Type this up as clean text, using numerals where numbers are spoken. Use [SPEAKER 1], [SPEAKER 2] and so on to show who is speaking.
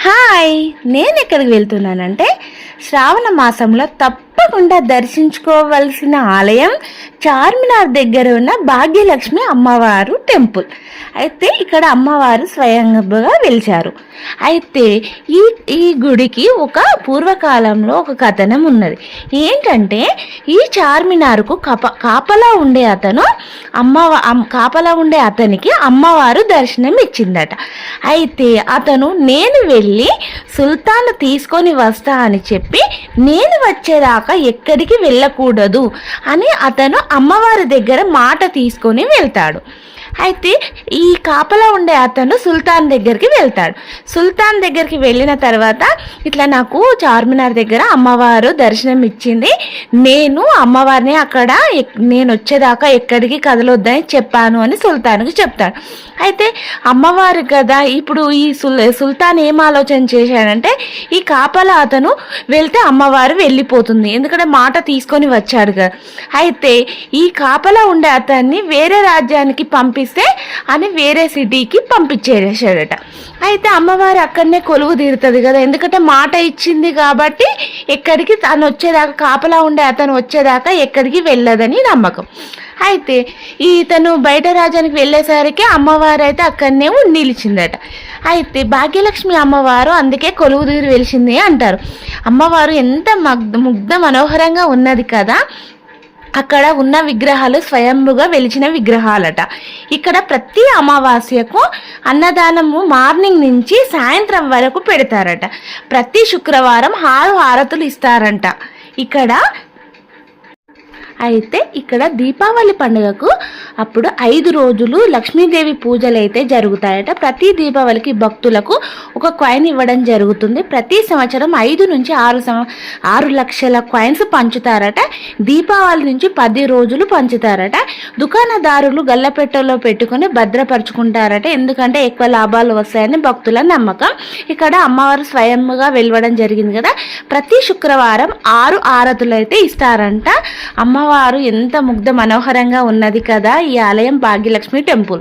[SPEAKER 1] Hi, నేను ఎక్కడికి వెళ్తున్నానంటే శ్రావణ మాసంలో తప్పకుండా దర్శించుకోవలసిన ఆలయం చార్మినార్ దగ్గర ఉన్న భాగ్యలక్ష్మి అమ్మవారు టెంపుల్. అయితే ఇక్కడ అమ్మవారు స్వయంగా వెలిచారు. అయితే ఈ ఈ గుడికి ఒక పూర్వకాలంలో ఒక కథనం ఉన్నది. ఏంటంటే ఈ చార్మినార్కు కాపలా ఉండే అతను కాపలా ఉండే అతనికి అమ్మవారు దర్శనం ఇచ్చిందట. అయితే అతను నేను వెళ్ళి సుల్తాన్ తీసుకొని వస్తా అని చెప్పి నేను వచ్చేదాకా ఎక్కడికి వెళ్ళకూడదు అని అతను అమ్మవారి దగ్గర మాట తీసుకొని వెళ్తాడు. అయితే ఈ కాపలా ఉండే అతను సుల్తాన్ దగ్గరికి వెళ్తాడు. సుల్తాన్ దగ్గరికి వెళ్ళిన తర్వాత ఇట్లా నాకు చార్మినార్ దగ్గర అమ్మవారు దర్శనం ఇచ్చింది, నేను అమ్మవారిని అక్కడ నేను వచ్చేదాకా ఎక్కడికి కదలొద్దని చెప్పాను అని సుల్తాన్కి చెప్తాడు. అయితే అమ్మవారు కదా, ఇప్పుడు ఈ సుల్తాన్ ఏం ఆలోచన చేశాడంటే ఈ కాపలా అతను వెళ్తే అమ్మవారు వెళ్ళిపోతుంది, ఎందుకంటే మాట తీసుకొని వచ్చాడు కదా. అయితే ఈ కాపలా ఉండే అతన్ని వేరే రాజ్యానికి పంపిస్తే అని వేరే సిటీకి పంపించేసాడట. అయితే అమ్మవారు అక్కడనే కొలువు తీరుతుంది కదా, ఎందుకంటే మాట ఇచ్చింది కాబట్టి ఎక్కడికి తను వచ్చేదాకా కాపలా ఉండే అతను వచ్చేదాకా ఎక్కడికి వెళ్ళదని నమ్మకం. అయితే ఇతను బయట రాజ్యానికి వెళ్ళేసరికి అమ్మవారు అయితే అక్కడనే నిలిచిందట. అయితే భాగ్యలక్ష్మి అమ్మవారు అందుకే కొలువు తీరు వెలిసింది అంటారు. అమ్మవారు ఎంత ముగ్ధ మనోహరంగా ఉన్నది కదా. అక్కడ ఉన్న విగ్రహాలు స్వయంభుగా వెలిచిన విగ్రహాలట. ఇక్కడ ప్రతి అమావాస్యకు అన్నదానము మార్నింగ్ నుంచి సాయంత్రం వరకు పెడతారట. ప్రతి శుక్రవారం 6 హారతులు ఇస్తారంట ఇక్కడ. అయితే ఇక్కడ దీపావళి పండుగకు అప్పుడు 5 రోజులు లక్ష్మీదేవి పూజలు అయితే జరుగుతాయట. ప్రతి దీపావళికి భక్తులకు ఒక కాయిన్ ఇవ్వడం జరుగుతుంది. ప్రతి సంవత్సరం 5 నుంచి 6 లక్షల కాయిన్స్ పంచుతారట. దీపావళి నుంచి 10 రోజులు పంచుతారట. దుకాణదారులు గల్లపెట్టెలో పెట్టుకుని భద్రపరుచుకుంటారట, ఎందుకంటే ఎక్కువ లాభాలు వస్తాయని భక్తుల నమ్మకం. ఇక్కడ అమ్మవారు స్వయంగా వెలవడం జరిగింది కదా. ప్రతి శుక్రవారం 6 హారతులు అయితే ఇస్తారంట. అమ్మవారు ఎంత ముగ్ధ మనోహరంగా ఉన్నది కదా ఈ ఆలయం భాగ్యలక్ష్మి టెంపుల్.